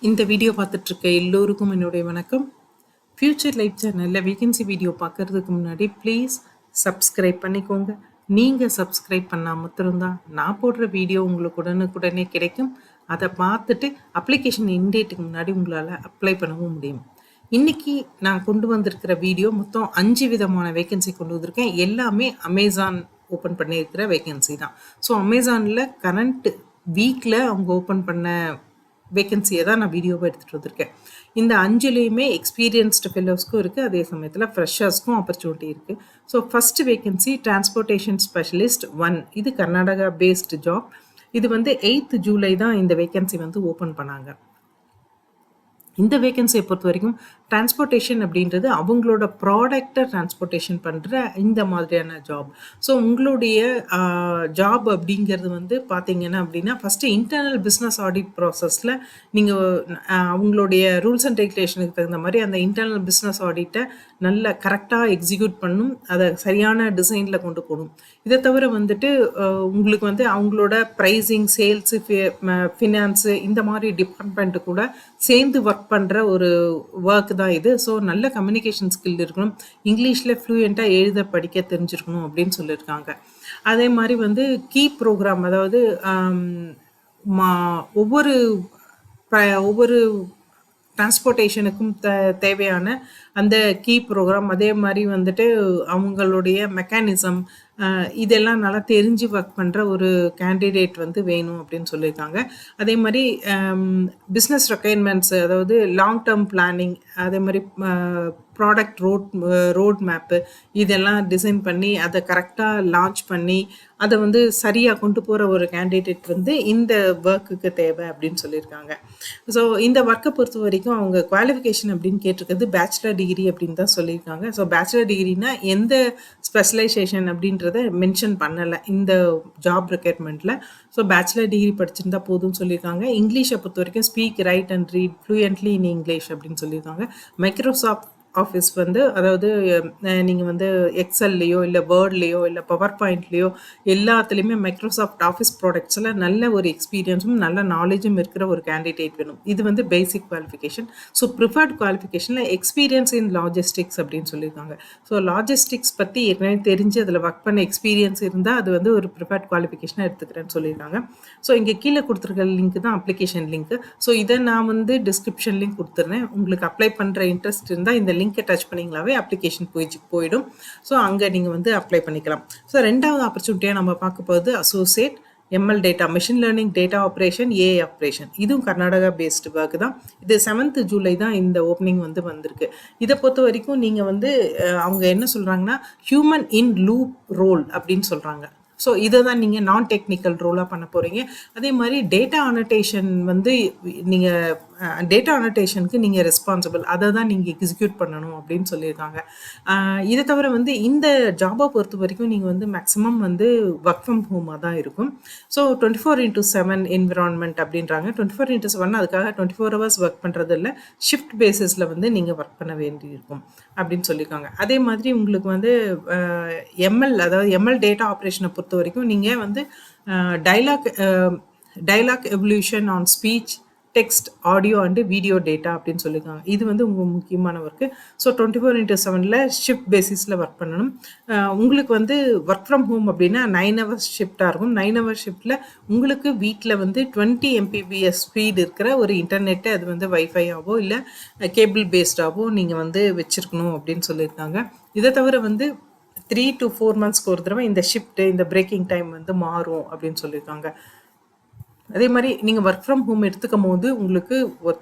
இந்த வீடியோ பார்த்துட்ருக்க எல்லோருக்கும் என்னுடைய வணக்கம். ஃப்யூச்சர் லைஃப் சேனலில் வேகன்சி வீடியோ பார்க்குறதுக்கு முன்னாடி ப்ளீஸ் சப்ஸ்கிரைப் பண்ணிக்கோங்க. நீங்கள் சப்ஸ்கிரைப் பண்ணால் மட்டும்தான் நான் போடுற வீடியோ உங்களுக்கு உடனுக்குடனே கிடைக்கும். அதை பார்த்துட்டு அப்ளிகேஷன் இன்டேட்டுக்கு முன்னாடி உங்களால் அப்ளை பண்ணவும் முடியும். இன்றைக்கி நான் கொண்டு வந்திருக்கிற வீடியோ மொத்தம் 5 விதமான வேகன்சி கொண்டு வந்திருக்கேன். எல்லாமே அமேசான் ஓப்பன் பண்ணியிருக்கிற வேகன்சி தான். ஸோ அமேசானில் கரண்ட் வீக்கில் அவங்க ஓப்பன் பண்ண வேகன்சியை தான் நான் வீடியோவை எடுத்துகிட்டு வந்திருக்கேன். இந்த 5லேயுமே எக்ஸ்பீரியன்ஸ்டு ஃபெல்லோஸ்க்கும் இருக்குது, அதே சமயத்தில் ஃப்ரெஷர்ஸ்க்கும் ஆப்பர்ச்சுனிட்டி இருக்குது. So first vacancy transportation specialist 1. இது கர்நாடகா பேஸ்டு ஜாப். இது 8th ஜூலை தான் இந்த வேகன்சி ஓப்பன் பண்ணாங்க. இந்த வேகன்சியை பொறுத்த வரைக்கும் டிரான்ஸ்போர்ட்டேஷன் அப்படின்றது அவங்களோட ப்ராடக்டை டிரான்ஸ்போர்ட்டேஷன் பண்ணுற இந்த மாதிரியான ஜாப். ஸோ உங்களுடைய ஜாப் அப்படிங்கிறது பார்த்தீங்கன்னா அப்படின்னா ஃபஸ்ட்டு இன்டர்னல் பிஸ்னஸ் ஆடிட் ப்ராசஸில் நீங்கள் அவங்களுடைய ரூல்ஸ் அண்ட் ரெகுலேஷனுக்கு தகுந்த மாதிரி அந்த இன்டர்னல் பிஸ்னஸ் ஆடிட்டை நல்ல கரெக்டாக எக்ஸிக்யூட் பண்ணணும், அதை சரியான டிசைனில் கொண்டு போகணும். இதை தவிர உங்களுக்கு அவங்களோட ப்ரைஸிங், சேல்ஸு, ஃபினான்ஸு இந்த மாதிரி டிபார்ட்மெண்ட்டு கூட சேர்ந்து ஒர்க் பண்ணுற ஒரு ஒர்க் தான் இது. ஸோ நல்ல கம்யூனிகேஷன் ஸ்கில் இருக்கணும், இங்கிலீஷில் ஃப்ளூயண்ட்டாக எழுத படிக்க தெரிஞ்சிருக்கணும் அப்படின்னு சொல்லியிருக்காங்க. அதே மாதிரி கீ ப்ரோக்ராம், அதாவது ஒவ்வொரு டிரான்ஸ்போர்ட்டேஷனுக்கும் தேவையான அந்த கீ ப்ரோக்ராம், அதே மாதிரி அவங்களுடைய மெக்கானிசம், இதெல்லாம் நல்லா தெரிஞ்சு ஒர்க் பண்ணுற ஒரு கேண்டிடேட் வேணும் அப்படின்னு சொல்லியிருக்காங்க. அதே மாதிரி பிஸ்னஸ் ரெக்குயர்மெண்ட்ஸு, அதாவது லாங் டேர்ம் பிளானிங், அதே மாதிரி ப்ராடக்ட் ரோட் மேப்பு இதெல்லாம் டிசைன் பண்ணி அதை கரெக்டாக லான்ச் பண்ணி அதை சரியாக கொண்டு போகிற ஒரு கேண்டிடேட் இந்த ஒர்க்குக்கு தேவை அப்படின்னு சொல்லியிருக்காங்க. ஸோ இந்த ஒர்க்கை பொறுத்த வரைக்கும் அவங்க குவாலிஃபிகேஷன் அப்படின்னு கேட்டிருக்கிறது பேச்சுலர் டிகிரி அப்படின்னு தான் சொல்லியிருக்காங்க. ஸோ பேச்சுலர் டிகிரினா எந்த ஸ்பெஷலைசேஷன் அப்படின்றத மென்ஷன் பண்ணலை இந்த ஜாப் ரெக்யர்மெண்ட்டில். ஸோ பேச்சுலர் டிகிரி படிச்சிருந்தா போதும்னு சொல்லியிருக்காங்க. இங்கிலீஷை பொறுத்த வரைக்கும் speak, right and read fluently in English அப்படின்னு சொல்லியிருக்காங்க. மைக்ரோசாஃப்ட் ஆஃபீஸ் அதாவது நீங்கள் எக்ஸல்லையோ இல்லை வேர்ட்லேயோ இல்லை பவர் பாயிண்ட்லேயோ எல்லாத்துலேயுமே மைக்ரோசாஃப்ட் ஆஃபீஸ் ப்ராடக்ட்ஸில் நல்ல ஒரு எக்ஸ்பீரியன்ஸும் நல்ல நாலேஜும் இருக்கிற ஒரு கேண்டிடேட் வேணும். இது பேசிக் குவாலிஃபிகேஷன். ஸோ ப்ரிஃபர்ட் குவாலிஃபிகேஷனில் எக்ஸ்பீரியன்ஸ் இன் லாஜிஸ்டிக்ஸ் அப்படின்னு சொல்லியிருக்காங்க. ஸோ லாஜிஸ்டிக்ஸ் பற்றி ஏற்கனவே தெரிஞ்சு அதில் ஒர்க் பண்ண எக்ஸ்பீரியன்ஸ் இருந்தால் அது ஒரு ப்ரிஃபர்ட் குவாலிஃபிகேஷனாக எடுத்துக்கிறேன்னு சொல்லியிருக்காங்க. ஸோ இங்கே கீழே கொடுத்துருக்க லிங்க் தான் அப்ளிகேஷன் லிங்க். ஸோ இதை நான் டிஸ்கிரிப்ஷன் லிங்க் கொடுத்துருந்தேன். உங்களுக்கு அப்ளை பண்ணுற இன்ட்ரெஸ்ட் இருந்தால் இந்த லிங்கை டச் பண்ணிங்களாவே அப்ளிகேஷன் போயிடும். ஸோ அங்கே நீங்கள் அப்ளை பண்ணிக்கலாம். ஸோ 2வது ஆப்பர்ச்சுனிட்டியாக நம்ம பார்க்க போகிறது associate ML data, machine learning, data operation, AI operation. இதுவும் கர்நாடகா பேஸ்டு ஒர்க் தான். இது 7th ஜூலை தான் இந்த ஓப்பனிங் வந்திருக்கு. இதை பொறுத்த வரைக்கும் நீங்கள் அவங்க என்ன சொல்கிறாங்கன்னா ஹியூமன் இன் லூப் ரோல் அப்படின்னு சொல்கிறாங்க. ஸோ இதை தான் நீங்கள் நான் டெக்னிக்கல் ரோலாக பண்ண போகிறீங்க. அதே மாதிரி டேட்டா அனோட்டேஷன் நீங்கள் டேட்டா அனோட்டேஷனுக்கு நீங்கள் ரெஸ்பான்சிபிள், அதை தான் நீங்கள் எக்ஸிக்யூட் பண்ணணும் அப்படின்னு சொல்லியிருக்காங்க. இதை தவிர இந்த ஜாபை பொறுத்த வரைக்கும் நீங்கள் மேக்ஸிமம் ஒர்க் ஃப்ரம் ஹோமாக தான் இருக்கும். ஸோ 24/7 என்விரான்மெண்ட் அப்படின்றாங்க. 24/7 அதுக்காக 24 hours ஒர்க் பண்ணுறது இல்லை, ஷிஃப்ட் பேசிஸில் நீங்கள் ஒர்க் பண்ண வேண்டியிருக்கும் அப்படின்னு சொல்லியிருக்காங்க. அதே மாதிரி உங்களுக்கு எம்எல், அதாவது எம்எல் டேட்டா ஆப்ரேஷனை பொறுத்த வரைக்கும் நீங்கள் dialogue evolution on speech, text, audio and video data அப்படின்னு சொல்லியிருக்காங்க. இது உங்கள் முக்கியமான ஒர்க்கு. ஸோ 24/7 ஷிஃப்ட் பேசிஸில் ஒர்க் பண்ணணும். உங்களுக்கு ஒர்க் ஃப்ரம் ஹோம் அப்படின்னா 9 hours ஷிஃப்டாக இருக்கும். 9 hour ஷிஃப்டில் உங்களுக்கு வீட்டில் 20 Mbps ஸ்பீடு இருக்கிற ஒரு இன்டர்நெட்டை அது வைஃபையாவோ இல்லை கேபிள் பேஸ்டாவோ நீங்கள் வச்சுருக்கணும் அப்படின்னு சொல்லியிருக்காங்க. இதை தவிர 3 to 4 monthsக்கு ஒரு தடவை இந்த ஷிஃப்ட்டு, இந்த பிரேக்கிங் டைம் மாறும் அப்படின்னு சொல்லியிருக்காங்க. அதே மாதிரி நீங்கள் ஒர்க் ஃப்ரம் ஹோம் எடுத்துக்கும் போது உங்களுக்கு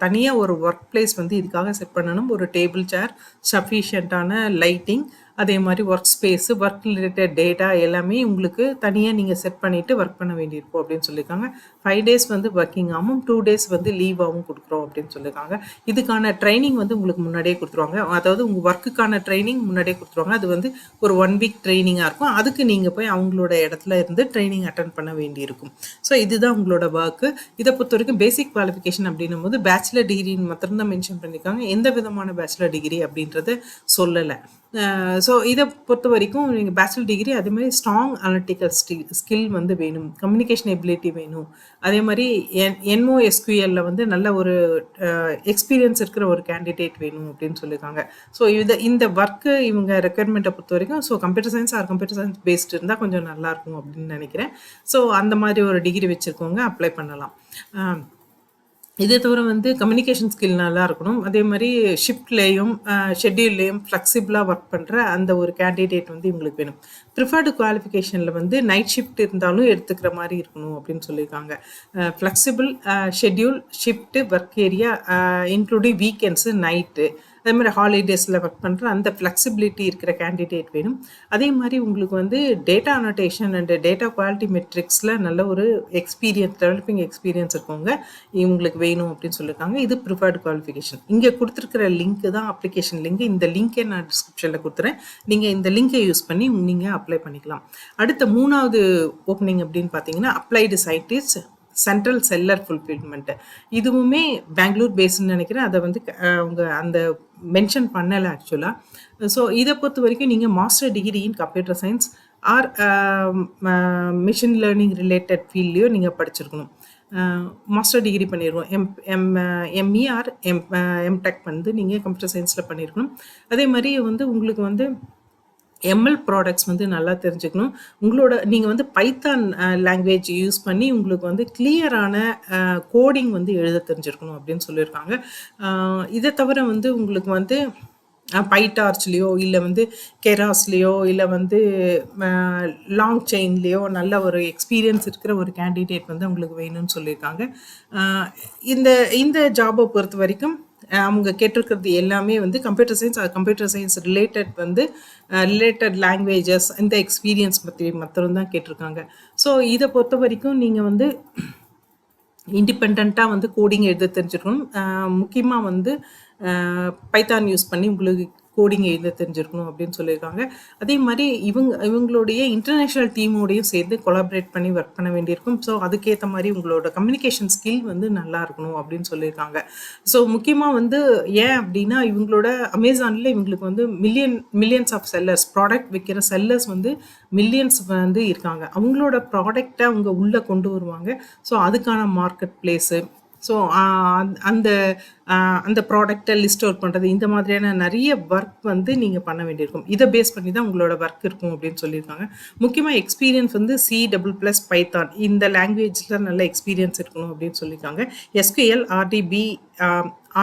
தனியாக ஒரு ஒர்க் பிளேஸ் இதுக்காக செட் பண்ணணும். ஒரு டேபிள், சேர், சஃபிஷியண்ட்டான லைட்டிங், அதே மாதிரி work space, work related data எல்லாமே உங்களுக்கு தனியாக நீங்கள் செட் பண்ணிவிட்டு ஒர்க் பண்ண வேண்டியிருக்கும் அப்படின்னு சொல்லியிருக்காங்க. 5 days ஒர்க்கிங் ஆகும், 2 days லீவாகவும் கொடுக்குறோம் அப்படின்னு சொல்லியிருக்காங்க. இதுக்கான ட்ரைனிங் உங்களுக்கு முன்னாடியே கொடுத்துருவாங்க. அதாவது உங்கள் ஒர்க்குக்கான ட்ரைனிங் முன்னாடியே கொடுத்துருவாங்க. அது ஒரு 1 week ட்ரைனிங்காக இருக்கும். அதுக்கு நீங்கள் போய் அவங்களோட இடத்துல இருந்து ட்ரைனிங் அட்டன் பண்ண வேண்டியிருக்கும். ஸோ இதுதான் உங்களோட ஒர்க்கு. இதை பொறுத்த வரைக்கும் பேசிக் குவாலிஃபிகேஷன் அப்படின்னும் போது பேச்சுலர் டிகிரின்னு மாத்திரம்தான் மென்ஷன் பண்ணியிருக்காங்க. எந்த விதமான பேச்சுலர் டிகிரி அப்படின்றத சொல்லலை. ஸோ இதை பொறுத்த வரைக்கும் நீங்கள் பேச்சுலர் டிகிரி அதே மாதிரி ஸ்ட்ராங் அனலிட்டிக்கல் ஸ்கில் வந்து வேணும், கம்யூனிகேஷன் எபிலிட்டி வேணும், அதே மாதிரி என்ஓஎஸ்கியூஎல்ல வந்து நல்ல ஒரு எக்ஸ்பீரியன்ஸ் இருக்கிற ஒரு கேண்டிடேட் வேணும் அப்படின்னு சொல்லியிருக்காங்க. ஸோ இந்த ஒர்க்கு இவங்க ரெக்குயர்மெண்ட்டை பொறுத்த வரைக்கும் so computer science R computer science based இருந்தால் கொஞ்சம் நல்லாயிருக்கும் அப்படின்னு நினைக்கிறேன். ஸோ அந்த மாதிரி ஒரு டிகிரி வச்சுருக்கவங்க அப்ளை பண்ணலாம். இதே தவிர வந்து கம்யூனிகேஷன் ஸ்கில் நல்லா இருக்கணும். அதே மாதிரி ஷிஃப்ட்லேயும் ஷெட்யூல்லையும் ஃப்ளெக்சிபிளாக ஒர்க் பண்ணுற அந்த ஒரு கேண்டிடேட் வந்து இவங்களுக்கு வேணும். ப்ரிஃபர்டு குவாலிஃபிகேஷனில் வந்து நைட் ஷிஃப்ட் இருந்தாலும் எடுத்துக்கிற மாதிரி இருக்கணும் அப்படின்னு சொல்லியிருக்காங்க. Flexible schedule, shift, work area including weekends, night, அதே மாதிரி ஹாலிடேஸில் ஒர்க் பண்ணுற அந்த ஃப்ளெக்சிபிலிட்டி இருக்கிற கேண்டிடேட் வேணும். அதே மாதிரி உங்களுக்கு வந்து data annotation and data quality மெட்ரிக்ஸில் நல்ல ஒரு எக்ஸ்பீரியன்ஸ், டெவலப்பிங் எக்ஸ்பீரியன்ஸ் இருக்கவங்க இவங்களுக்கு வேணும் அப்படின்னு சொல்லியிருக்காங்க. இது ப்ரிஃபர்டு குவாலிஃபிகேஷன். இங்கே கொடுத்துருக்கிற லிங்க் தான் அப்ளிகேஷன் லிங்க். இந்த லிங்க்கே நான் டிஸ்கிரிப்ஷனில் கொடுத்துறேன். நீங்கள் இந்த லிங்கை யூஸ் பண்ணி நீங்கள் அப்ளை பண்ணிக்கலாம். அடுத்த 3வது ஓப்பனிங் அப்படின்னு பார்த்தீங்கன்னா applied scientist central seller fulfilment. இதுவுமே பெங்களூர் பேஸ்ன்னு நினைக்கிறேன். அதை வந்து அவங்க அந்த மென்ஷன் பண்ணலை ஆக்சுவலாக. ஸோ இதை பொறுத்த வரைக்கும் நீங்கள் master degree in computer science or machine learning related ஃபீல்ட்லேயோ நீங்கள் படிச்சிருக்கணும். மாஸ்டர் டிகிரி பண்ணிடுவோம். எம்இ ஆர் எம்டெக் வந்து நீங்கள் கம்ப்யூட்டர் சயின்ஸில் பண்ணியிருக்கணும். அதே மாதிரி வந்து உங்களுக்கு வந்து எம்எல் ப்ராடக்ட்ஸ் வந்து நல்லா தெரிஞ்சுக்கணும். நீங்கள் வந்து பைத்தான் லாங்குவேஜ் யூஸ் பண்ணி உங்களுக்கு வந்து கிளியரான கோடிங் வந்து எழுத தெரிஞ்சிருக்கணும் அப்படின்னு சொல்லியிருக்காங்க. இதை தவிர வந்து உங்களுக்கு வந்து பைடார்ச்லேயோ இல்லை வந்து கெராஸ்லேயோ இல்லை வந்து லாங் செயின்லேயோ நல்ல ஒரு எக்ஸ்பீரியன்ஸ் இருக்கிற ஒரு கேண்டிடேட் வந்து உங்களுக்கு வேணும்னு சொல்லியிருக்காங்க. இந்த ஜாபை பொறுத்த வரைக்கும் அவங்க கேட்டிருக்கிறது எல்லாமே வந்து கம்ப்யூட்டர் சயின்ஸ் ரிலேட்டட் லாங்குவேஜஸ், இந்த எக்ஸ்பீரியன்ஸ் பற்றி மாத்திரம் தான் கேட்டிருக்காங்க. ஸோ இதை பொறுத்த வரைக்கும் நீங்கள் வந்து இண்டிபெண்ட்டாக வந்து கோடிங் எழுத தெரிஞ்சிருக்கணும். முக்கியமாக வந்து பைத்தான் யூஸ் பண்ணி உங்களுக்கு கோடிங் எழுத தெரிஞ்சிருக்கணும் அப்படின்னு சொல்லியிருக்காங்க. அதே மாதிரி இவங்களுடைய இன்டர்நேஷ்னல் டீமோடையும் சேர்ந்து கொலாபரேட் பண்ணி ஒர்க் பண்ண வேண்டியிருக்கும். ஸோ அதுக்கேற்ற மாதிரி உங்களோட கம்யூனிகேஷன் ஸ்கில் வந்து நல்லா இருக்கணும் அப்படின்னு சொல்லியிருக்காங்க. ஸோ முக்கியமாக வந்து ஏன் அப்படின்னா இவங்களோட அமேசானில் இவங்களுக்கு வந்து மில்லியன்ஸ் ஆஃப் செல்லர்ஸ், ப்ராடக்ட் விற்கிற செல்லர்ஸ் வந்து மில்லியன்ஸ் வந்து இருக்காங்க. அவங்களோட ப்ராடக்டை அவங்க உள்ளே கொண்டு வருவாங்க. ஸோ அதுக்கான மார்க்கெட் பிளேஸு, ஸோ அந்த ப்ராடக்டை லிஸ்ட் அவுட் பண்ணுறது, இந்த மாதிரியான நிறைய ஒர்க் வந்து நீங்கள் பண்ண வேண்டியிருக்கும். இதை பேஸ் பண்ணி தான் உங்களோட ஒர்க் இருக்கும் அப்படின்னு சொல்லியிருக்காங்க. முக்கியமாக எக்ஸ்பீரியன்ஸ் வந்து C++ பைத்தான் இந்த லாங்குவேஜில் நல்ல எக்ஸ்பீரியன்ஸ் இருக்கணும் அப்படின்னு சொல்லியிருக்காங்க. SQL,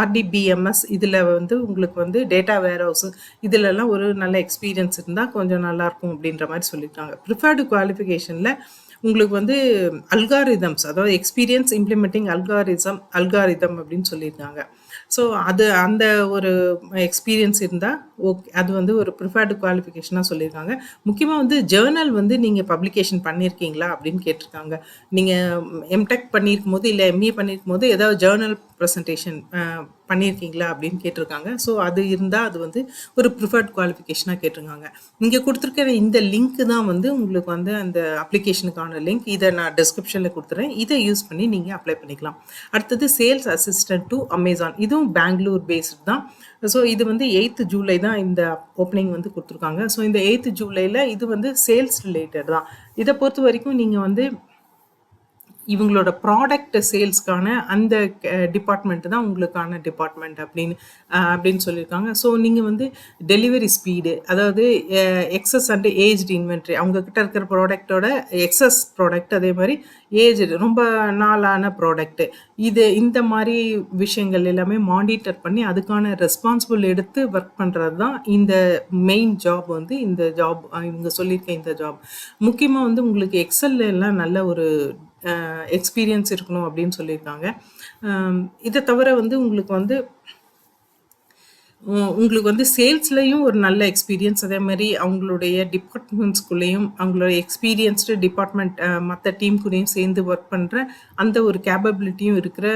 RDBMS இதில் வந்து உங்களுக்கு வந்து டேட்டா வேர்ஹவுஸு இதிலெல்லாம் ஒரு நல்ல எக்ஸ்பீரியன்ஸ் இருந்தால் கொஞ்சம் நல்லாயிருக்கும் அப்படின்ற மாதிரி சொல்லியிருக்காங்க. ப்ரிஃபர்டு குவாலிஃபிகேஷனில் உங்களுக்கு வந்து அல்காரிதம்ஸ், அதாவது எக்ஸ்பீரியன்ஸ் இம்ப்ளிமெண்டிங் அல்காரிதம் அப்படின்னு சொல்லியிருக்காங்க. ஸோ அந்த ஒரு எக்ஸ்பீரியன்ஸ் இருந்தால் ஓகே, அது வந்து ஒரு ப்ரிஃபர்டு குவாலிஃபிகேஷனாக சொல்லியிருக்காங்க. முக்கியமாக வந்து ஜேர்னல் வந்து நீங்கள் பப்ளிகேஷன் பண்ணியிருக்கீங்களா அப்படின்னு கேட்டிருக்காங்க. நீங்கள் எம்டெக் பண்ணியிருக்கும் போது இல்லை எம்இ பண்ணியிருக்கும் போது ஏதாவது ஜேர்னல் ப்ரெசன்டேஷன் பண்ணியிருக்கீங்களா அப்படின்னு கேட்டிருக்காங்க. ஸோ அது இருந்தால் அது வந்து ஒரு ப்ரிஃபர்ட் குவாலிஃபிகேஷனாக கேட்டிருக்காங்க. நீங்கள் கொடுத்துருக்கிற இந்த லிங்க் தான் வந்து உங்களுக்கு வந்து அந்த அப்ளிகேஷனுக்கான லிங்க். இதை நான் டிஸ்கிரிப்ஷனில் கொடுத்துறேன். இதை யூஸ் பண்ணி நீங்கள் அப்ளை பண்ணிக்கலாம். அடுத்தது சேல்ஸ் அசிஸ்டன்ட் டு அமேசான். இதுவும் பெங்களூர் பேஸ்டு தான். ஸோ இது வந்து 8th ஜூலை தான் இந்த ஓப்பனிங் வந்து கொடுத்துருக்காங்க. ஸோ இந்த 8th ஜூலையில் இது வந்து சேல்ஸ் ரிலேட்டட் தான். இதை பொறுத்த வரைக்கும் நீங்கள் வந்து இவங்களோட ப்ராடக்ட் சேல்ஸ்க்கான அந்த டிபார்ட்மெண்ட் தான் உங்களுக்கான டிபார்ட்மெண்ட் அப்படின்னு சொல்லியிருக்காங்க. ஸோ நீங்கள் வந்து டெலிவரி ஸ்பீடு, அதாவது எக்ஸஸ் அண்ட் ஏஜ்டு இன்வென்ட்ரி, அவங்கக்கிட்ட இருக்கிற ப்ராடக்டோட எக்ஸஸ் ப்ராடக்ட், அதே மாதிரி ஏஜ்டு ரொம்ப நாளான ப்ராடக்ட்டு, இந்த மாதிரி விஷயங்கள் எல்லாமே மானிட்டர் பண்ணி அதுக்கான ரெஸ்பான்சிபிள் எடுத்து ஒர்க் பண்ணுறது தான் இந்த மெயின் ஜாப் வந்து இந்த ஜாப் இவங்க சொல்லியிருக்க இந்த ஜாப். முக்கியமாக வந்து உங்களுக்கு எக்ஸல்ல எல்லாம் நல்ல ஒரு எக்ஸ்பீரியன்ஸ் இருக்கணும் அப்படின்னு சொல்லியிருக்காங்க. இதை தவிர வந்து உங்களுக்கு வந்து சேல்ஸ்லையும் ஒரு நல்ல எக்ஸ்பீரியன்ஸ், அதே மாதிரி அவங்களுடைய டிபார்ட்மெண்ட்ஸ்குள்ளேயும் அவங்களோட எக்ஸ்பீரியன்ஸ்டு டிபார்ட்மெண்ட் மற்ற டீம் கூடயும் சேர்ந்து ஒர்க் பண்ணுற அந்த ஒரு கேப்பபிலிட்டியும் இருக்கிற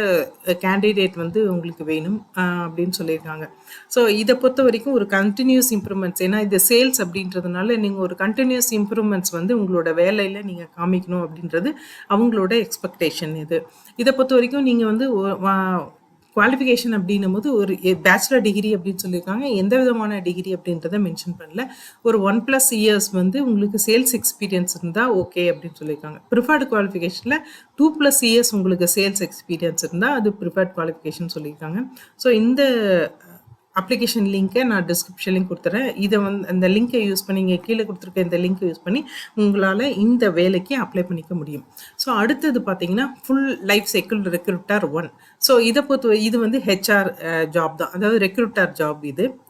கேண்டிடேட் வந்து உங்களுக்கு வேணும் அப்படின்னு சொல்லியிருக்காங்க. ஸோ இதை பொறுத்த வரைக்கும் ஒரு கண்டினியூஸ் இம்ப்ரூவ்மெண்ட்ஸ், ஏன்னா இது சேல்ஸ் அப்படின்றதுனால நீங்கள் ஒரு கண்டினியூஸ் இம்ப்ரூவ்மெண்ட்ஸ் வந்து உங்களோட வேலையில் நீங்கள் காமிக்கணும் அப்படின்றது அவங்களோட எக்ஸ்பெக்டேஷன். இதை பொறுத்த வரைக்கும் நீங்கள் வந்து குவாலிஃபிகேஷன் அப்படின்னும்போது ஒரு பேச்சுலர் டிகிரி அப்படின்னு சொல்லியிருக்காங்க. எந்த விதமான டிகிரி அப்படின்றத மென்ஷன் பண்ணல. ஒரு 1+ இயர்ஸ் வந்து உங்களுக்கு சேல்ஸ் எக்ஸ்பீரியன்ஸ் இருந்தா ஓகே அப்படின்னு சொல்லியிருக்காங்க. ப்ரிஃபர்டு குவாலிஃபிகேஷன்ல 2+ இயர்ஸ் உங்களுக்கு சேல்ஸ் எக்ஸ்பீரியன்ஸ் இருந்தா அது ப்ரிஃபர்ட் குவாலிஃபிகேஷன் சொல்லியிருக்காங்க. ஸோ இந்த அப்ளிகேஷன் லிங்க்கை நான் டிஸ்கிரிப்ஷன்லையும் கொடுத்துறேன். இதை வந்து அந்த லிங்க்கை யூஸ் பண்ணி இங்கே கீழே கொடுத்துருக்க இந்த லிங்க்கை யூஸ் பண்ணி உங்களால் இந்த வேலைக்கு அப்ளை பண்ணிக்க முடியும். ஸோ அடுத்தது பார்த்தீங்கன்னா full life cycle recruiter 1. So இதை பொறுத்த இது வந்து ஹெச்ஆர் ஜாப் தான், அதாவது ரெக்ரூட்டர் ஜாப்.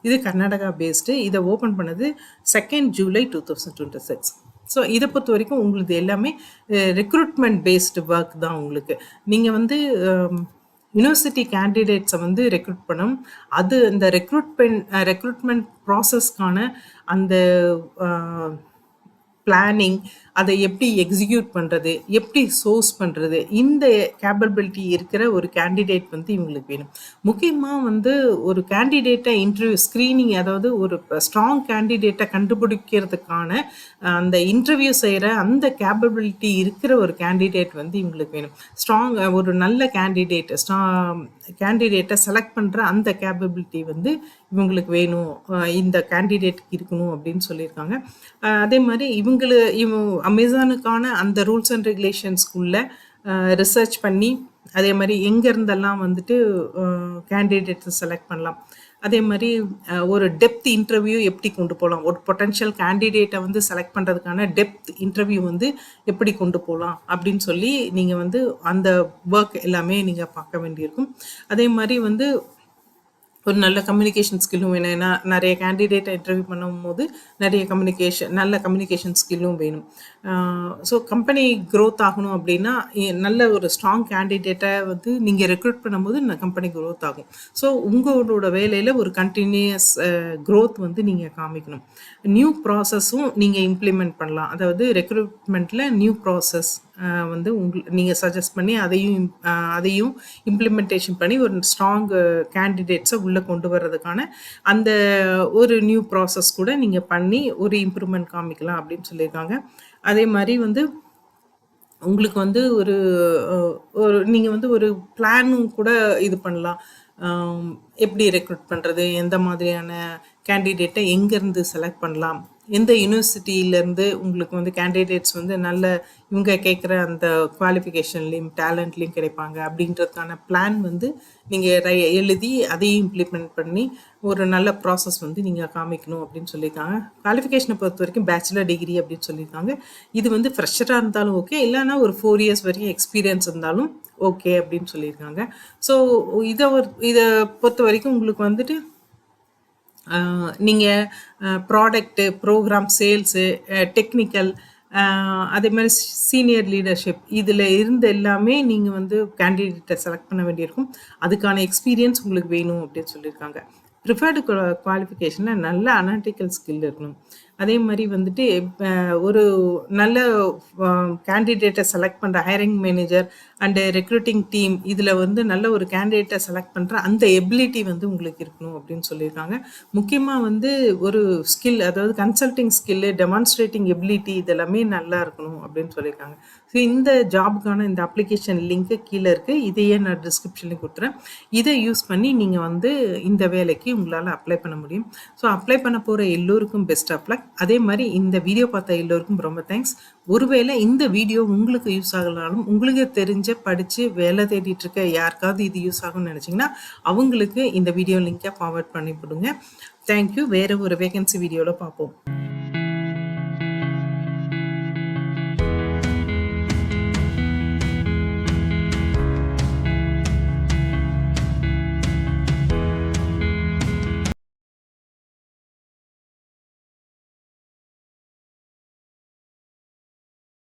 இது கர்நாடகா பேஸ்டு. இதை ஓப்பன் பண்ணது 2 ஜூலை 2026. ஸோ இதை பொறுத்த வரைக்கும் உங்களுக்கு எல்லாமே ரெக்ரூட்மெண்ட் பேஸ்டு ஒர்க் தான். உங்களுக்கு நீங்கள் வந்து யூனிவர்சிட்டி கேண்டிடேட்ஸை வந்து ரெக்ரூட் பண்ணணும். அது இந்த ரெக்ரூட்மெண்ட் ப்ராசஸ்க்கான அந்த பிளானிங், அதை எப்படி எக்ஸிக்யூட் பண்ணுறது, எப்படி சோர்ஸ் பண்ணுறது, இந்த கேப்பபிலிட்டி இருக்கிற ஒரு கேண்டிடேட் வந்து இவங்களுக்கு வேணும். முக்கியமாக வந்து ஒரு கேண்டிடேட்டை இன்டர்வியூ ஸ்க்ரீனிங், அதாவது ஒரு ஸ்ட்ராங் கேண்டிடேட்டை கண்டுபிடிக்கிறதுக்கான அந்த இன்டர்வியூ செய்கிற அந்த கேப்பபிலிட்டி இருக்கிற ஒரு கேண்டிடேட் வந்து இவங்களுக்கு வேணும். ஸ்ட்ராங் ஒரு நல்ல கேண்டிடேட்டை செலக்ட் பண்ணுற அந்த கேப்பபிலிட்டி வந்து இவங்களுக்கு வேணும், இந்த கேண்டிடேட்டுக்கு இருக்கணும் அப்படின்னு சொல்லியிருக்காங்க. அதே மாதிரி அமேசானுக்கான அந்த ரூல்ஸ் அண்ட் ரெகுலேஷன்ஸ்குள்ள ரிசர்ச் பண்ணி, அதே மாதிரி எங்கேருந்தெல்லாம் வந்துட்டு கேண்டிடேட்ஸை செலக்ட் பண்ணலாம், அதே மாதிரி ஒரு டெப்த் இன்டர்வியூ எப்படி கொண்டு போகலாம், ஒரு பொட்டன்ஷியல் கேண்டிடேட்டை வந்து செலக்ட் பண்ணுறதுக்கான டெப்த் இன்டர்வியூ வந்து எப்படி கொண்டு போகலாம் அப்படின்னு சொல்லி நீங்கள் வந்து அந்த ஒர்க் எல்லாமே நீங்கள் பார்க்க வேண்டியிருக்கும். அதே மாதிரி வந்து ஒரு நல்ல கம்யூனிகேஷன் ஸ்கில்லும் வேணும். ஏன்னா நிறைய கேண்டிடேட்டை இன்டர்வியூ பண்ணும்போது நல்ல கம்யூனிகேஷன் ஸ்கில்லும் வேணும். ஸோ கம்பெனி க்ரோத் ஆகணும் அப்படின்னா நல்ல ஒரு ஸ்ட்ராங் கேண்டிடேட்டை வந்து நீங்கள் ரெக்ரூட் பண்ணும்போது கம்பெனி க்ரோத் ஆகும். ஸோ உங்களோட வேலையில் ஒரு கண்டினியூஸ் க்ரோத் வந்து நீங்கள் காமிக்கணும். நியூ ப்ராசஸும் நீங்கள் இம்ப்ளிமெண்ட் பண்ணலாம். அதாவது ரெக்ரூட்மெண்ட்டில் நியூ ப்ராசஸ் வந்து நீங்கள் சஜஸ்ட் பண்ணி அதையும் இம்ப்ளிமெண்டேஷன் பண்ணி ஒரு ஸ்ட்ராங் கேண்டிடேட்ஸை உள்ளே கொண்டு வர்றதுக்கான அந்த ஒரு நியூ ப்ராசஸ் கூட நீங்கள் பண்ணி ஒரு இம்ப்ரூவ்மெண்ட் காமிக்கலாம் அப்படின்னு சொல்லியிருக்காங்க. அதே மாதிரி வந்து உங்களுக்கு வந்து ஒரு நீங்கள் வந்து ஒரு பிளானும் கூட இது பண்ணலாம். எப்படி ரெக்ரூட் பண்ணுறது, எந்த மாதிரியான கேண்டிடேட்டை எங்கேருந்து செலக்ட் பண்ணலாம், எந்த யூனிவர்சிட்டியிலேருந்து உங்களுக்கு வந்து கேண்டிடேட்ஸ் வந்து நல்ல இவங்க கேட்குற அந்த குவாலிஃபிகேஷன்லேயும் டேலண்ட்லேயும் கிடைப்பாங்க அப்படின்றதுக்கான பிளான் வந்து நீங்கள் எழுதி அதையும் இம்ப்ளிமெண்ட் பண்ணி ஒரு நல்ல ப்ராசஸ் வந்து நீங்கள் காமிக்கணும் அப்படின்னு சொல்லியிருக்காங்க. குவாலிஃபிகேஷனை பொறுத்த வரைக்கும் பேச்சுலர் டிகிரி அப்படின்னு சொல்லியிருக்காங்க. இது வந்து ஃப்ரெஷராக இருந்தாலும் ஓகே, இல்லைன்னா ஒரு 4 இயர்ஸ் வரைக்கும் எக்ஸ்பீரியன்ஸ் இருந்தாலும் ஓகே அப்படின்னு சொல்லியிருக்காங்க. ஸோ இதை பொறுத்த வரைக்கும் உங்களுக்கு வந்துட்டு நீங்கள் ப்ராடக்ட்டு, ப்ரோக்ராம் சேல்ஸு, டெக்னிக்கல், அதே மாதிரி சீனியர் லீடர்ஷிப், இதில் இருந்து எல்லாமே நீங்கள் வந்து கேண்டிடேட்டை செலக்ட் பண்ண வேண்டியிருக்கும். அதுக்கான எக்ஸ்பீரியன்ஸ் உங்களுக்கு வேணும் அப்படின்னு சொல்லியிருக்காங்க. ப்ரிஃபர்டு குவாலிஃபிகேஷனில் நல்ல அனாலிட்டிக்கல் ஸ்கில் இருக்கணும். அதே மாதிரி வந்துட்டு ஒரு நல்ல கேண்டிடேட்டை செலக்ட் பண்ணுற hiring manager and recruiting team, இதில் வந்து நல்ல ஒரு கேண்டிடேட்டை செலக்ட் பண்ணுற அந்த எபிலிட்டி வந்து உங்களுக்கு இருக்கணும் அப்படின்னு சொல்லியிருக்காங்க. முக்கியமாக வந்து ஒரு ஸ்கில், அதாவது கன்சல்டிங் ஸ்கில்லு, டெமான்ஸ்ட்ரேட்டிங் எபிலிட்டி, இதெல்லாமே நல்லா இருக்கணும் அப்படின்னு சொல்லியிருக்காங்க. ஸோ இந்த ஜாபுக்கான இந்த அப்ளிகேஷன் லிங்க்கு கீழே இருக்குது. இதையே நான் டிஸ்கிரிப்ஷன்லேயும் கொடுத்துறேன். இதை யூஸ் பண்ணி நீங்கள் வந்து இந்த வேலைக்கு உங்களால் அப்ளை பண்ண முடியும். ஸோ அப்ளை பண்ண போகிற எல்லோருக்கும் பெஸ்ட் ஆஃப் லக். அதே மாதிரி இந்த வீடியோ பார்த்த எல்லோருக்கும் ரொம்ப தேங்க்ஸ். ஒருவேளை இந்த வீடியோ உங்களுக்கு யூஸ் ஆகலாலும், உங்களுக்கு தெரிஞ்ச படித்து வேலை தேடிட்டு இருக்க யாருக்காவது இது யூஸ் ஆகும்னு நினச்சிங்கன்னா அவங்களுக்கு இந்த வீடியோ லிங்கை ஃபார்வர்ட் பண்ணி விடுங்க. தேங்க்யூ. வேறு ஒரு வேகன்சி வீடியோவில் பார்ப்போம்.